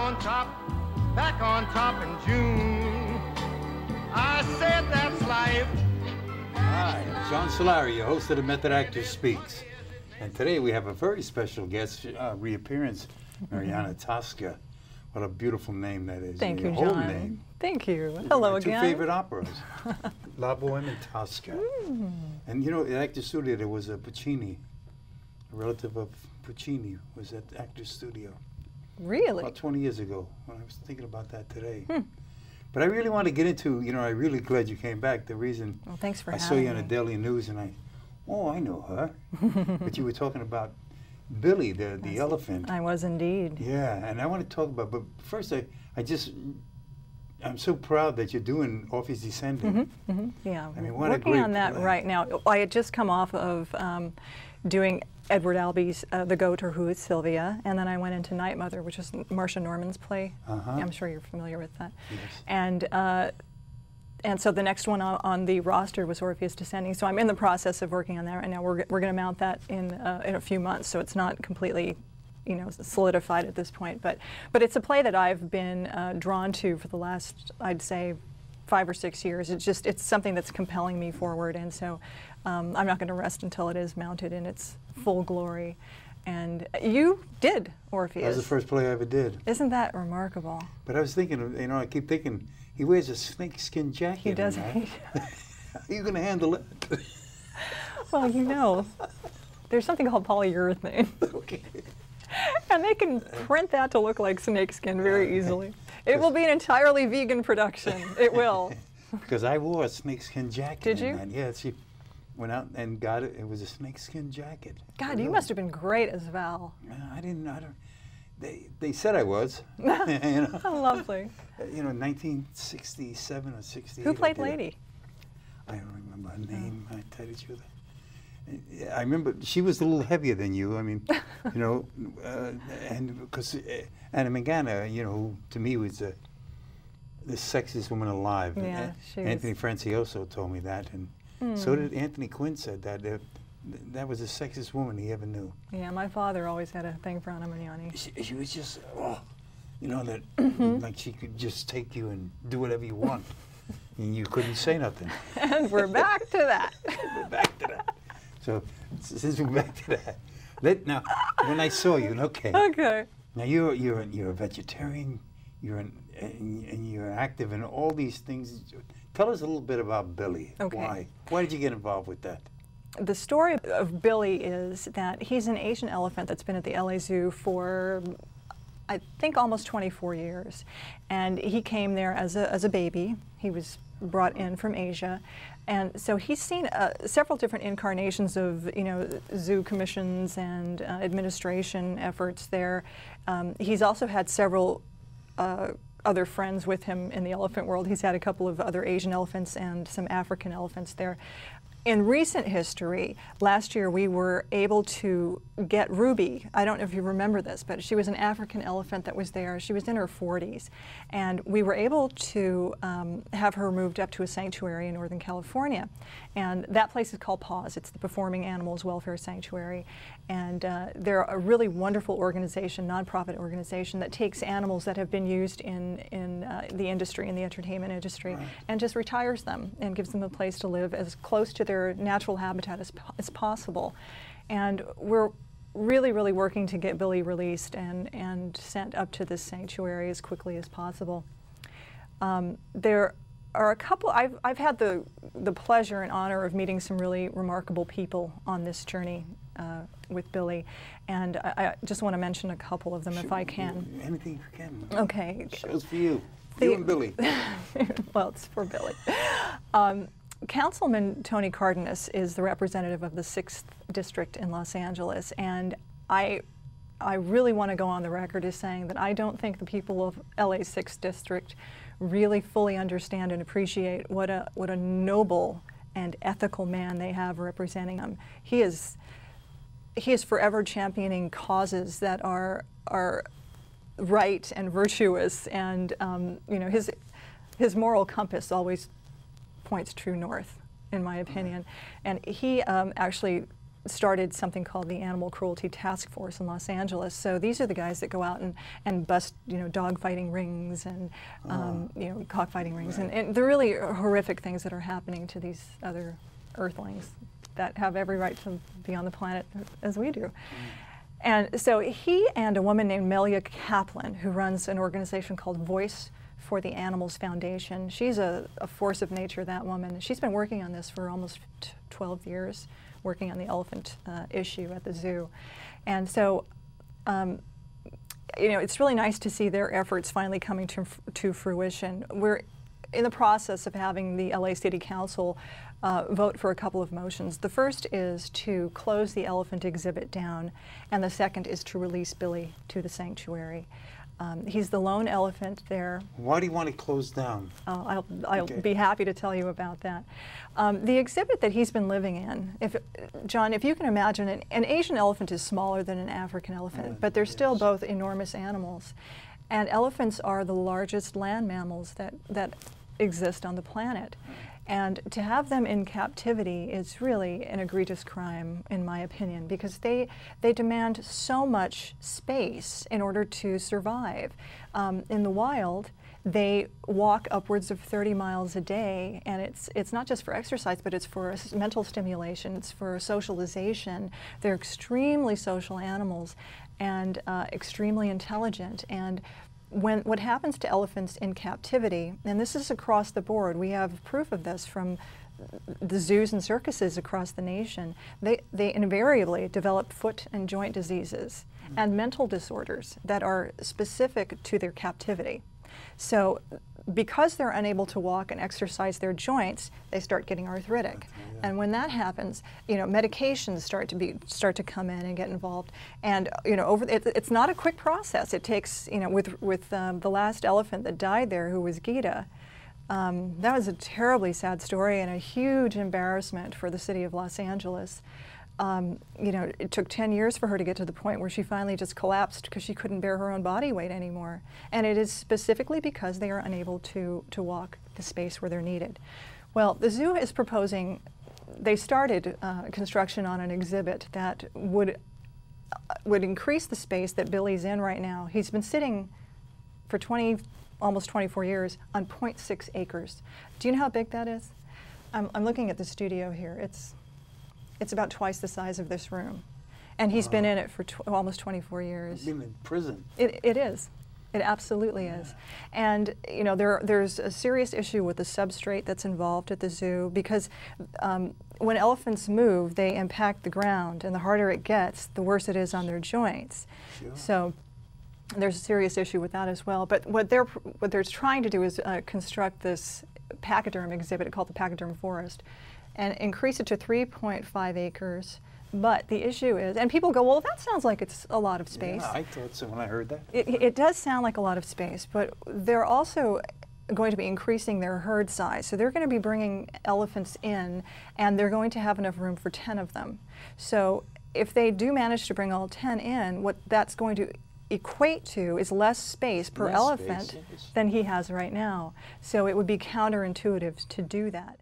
back on top in June. I said that's life. Hi, I'm John Solari, your host of the Method Actor Speaks. And today we have a very special guest reappearance, Mariana Tosca. What a beautiful name that is. Thank you, whole John. Name. Thank you. Hello my again. Two favorite operas, La Boheme and Tosca. And you know, at Actors Studio there was a Puccini, a relative of Puccini was at the Actors Studio. Really? About 20 years ago, when I was thinking about that today. But I really want to get into, you know, I'm really glad you came back. The reason Well, thanks for I having saw you on me. the Daily News and I know her. But you were talking about Billy, the elephant. I was indeed. Yeah, and I want to talk about, but first I'm so proud that you're doing Orpheus Descending. Yeah, I mean, what a working great on that play. right now. I had just come off of doing Edward Albee's The Goat, or Who is Sylvia, and then I went into Night Mother, which is Marcia Norman's play. I'm sure you're familiar with that. Yes. And so the next one on the roster was Orpheus Descending. So I'm in the process of working on that right now. We're going to mount that in a few months, so it's not completely, you know, solidified at this point. But it's a play that I've been drawn to for the last, I'd say, 5 or 6 years. It's something that's compelling me forward, and so I'm not going to rest until it is mounted in its full glory. And you did Orpheus. That was the first play I ever did. Isn't that remarkable? But I was thinking, you know, I keep thinking, he wears a snakeskin jacket. He does. How are you going to handle it? Well, you know, there's something called polyurethane. Okay. And they can print that to look like snakeskin very easily. It will be an entirely vegan production. It will. Because I wore a snakeskin jacket. Did in you? that. Yeah, she went out and got it. It was a snakeskin jacket. God, Really. you must have been great as Val. I don't. They said I was. You know. How lovely. You know, 1967 or 68. Who played I did it. Lady? I don't remember her name. I tell you the truth. I remember she was a little heavier than you. I mean, you know, and because Anna Mangana, you know, who to me was the sexiest woman alive. Yeah, she was. Anthony Francioso told me that, and so did Anthony Quinn. Said that that was the sexiest woman he ever knew. Yeah, my father always had a thing for Anna Magnani. She was just, you know, that like she could just take you and do whatever you want, and you couldn't say nothing. And we're back to that. We're back to that. So since we're back to that, now when I saw you, okay. Okay. Now you're a vegetarian. And you're active in all these things. Tell us a little bit about Billy. Okay. Why did you get involved with that? The story of Billy is that he's an Asian elephant that's been at the LA Zoo for, I think, almost 24 years. And he came there as a baby. He was brought in from Asia. And so he's seen several different incarnations of, you know, zoo commissions and administration efforts there. He's also had several other friends with him in the elephant world. He's had a couple of other Asian elephants and some African elephants there. In recent history, last year we were able to get Ruby. I don't know if you remember this, but she was an African elephant that was there. She was in her 40s. And we were able to have her moved up to a sanctuary in Northern California. And that place is called PAWS. It's the Performing Animals Welfare Sanctuary. And they're a really wonderful organization, nonprofit organization, that takes animals that have been used in the industry, in the entertainment industry, and just retires them and gives them a place to live as close to their natural habitat as possible. And we're really, really working to get Billy released and sent up to this sanctuary as quickly as possible. There are a couple, I've had the pleasure and honor of meeting some really remarkable people on this journey with Billy, and I just want to mention a couple of them if I can. Anything you can. Okay. Show's for you. You and Billy. Well, it's for Billy. Councilman Tony Cardenas is the representative of the 6th District in Los Angeles, and I really want to go on the record as saying that I don't think the people of LA's 6th District really fully understand and appreciate what a noble and ethical man they have representing them. He is forever championing causes that are right and virtuous, and you know, his moral compass always points true north, in my opinion. And he actually started something called the Animal Cruelty Task Force in Los Angeles. So these are the guys that go out and bust, dog fighting rings and, cockfighting rings. And they're really horrific things that are happening to these other earthlings that have every right to be on the planet as we do. And so he and a woman named Melia Kaplan, who runs an organization called Voice for the Animals Foundation. She's a force of nature, that woman. She's been working on this for almost 12 years, working on the elephant issue at the zoo. And so, it's really nice to see their efforts finally coming to fruition. We're in the process of having the LA City Council vote for a couple of motions. The first is to close the elephant exhibit down, and the second is to release Billy to the sanctuary. He's the lone elephant there. Why do you want it closed down? I'll be happy to tell you about that. The exhibit that he's been living in, John, if you can imagine, an Asian elephant is smaller than an African elephant, but they're still both enormous animals. And elephants are the largest land mammals that exist on the planet. And to have them in captivity is really an egregious crime, in my opinion, because they demand so much space in order to survive. In the wild, they walk upwards of 30 miles a day, and it's not just for exercise, but it's for mental stimulation, it's for socialization. They're extremely social animals and extremely intelligent. And what happens to elephants in captivity, and this is across the board, we have proof of this from the zoos and circuses across the nation, they invariably develop foot and joint diseases and mental disorders that are specific to their captivity. So because they're unable to walk and exercise their joints, they start getting arthritic. And when that happens, medications start to come in and get involved. And it's not a quick process. It takes, with the last elephant that died there, who was Gita, that was a terribly sad story and a huge embarrassment for the city of Los Angeles. It took 10 years for her to get to the point where she finally just collapsed because she couldn't bear her own body weight anymore. And it is specifically because they are unable to walk the space where they're needed. Well, the zoo is proposing, they started construction on an exhibit that would increase the space that Billy's in right now. He's been sitting for almost 24 years on 0.6 acres. Do you know how big that is? I'm looking at the studio here. It's about twice the size of this room. And he's been in it for almost 24 years. Been in prison. It is. It absolutely is. And there's a serious issue with the substrate that's involved at the zoo, because when elephants move, they impact the ground, and the harder it gets, the worse it is on their joints. Sure. So there's a serious issue with that as well. But what they're trying to do is construct this pachyderm exhibit called the Pachyderm Forest, and increase it to 3.5 acres. But the issue is, and people go, well, that sounds like it's a lot of space. Yeah, I thought so when I heard that. It does sound like a lot of space, but they're also going to be increasing their herd size. So they're going to be bringing elephants in, and they're going to have enough room for 10 of them. So if they do manage to bring all 10 in, what that's going to equate to is less space per elephant than he has right now. So it would be counterintuitive to do that.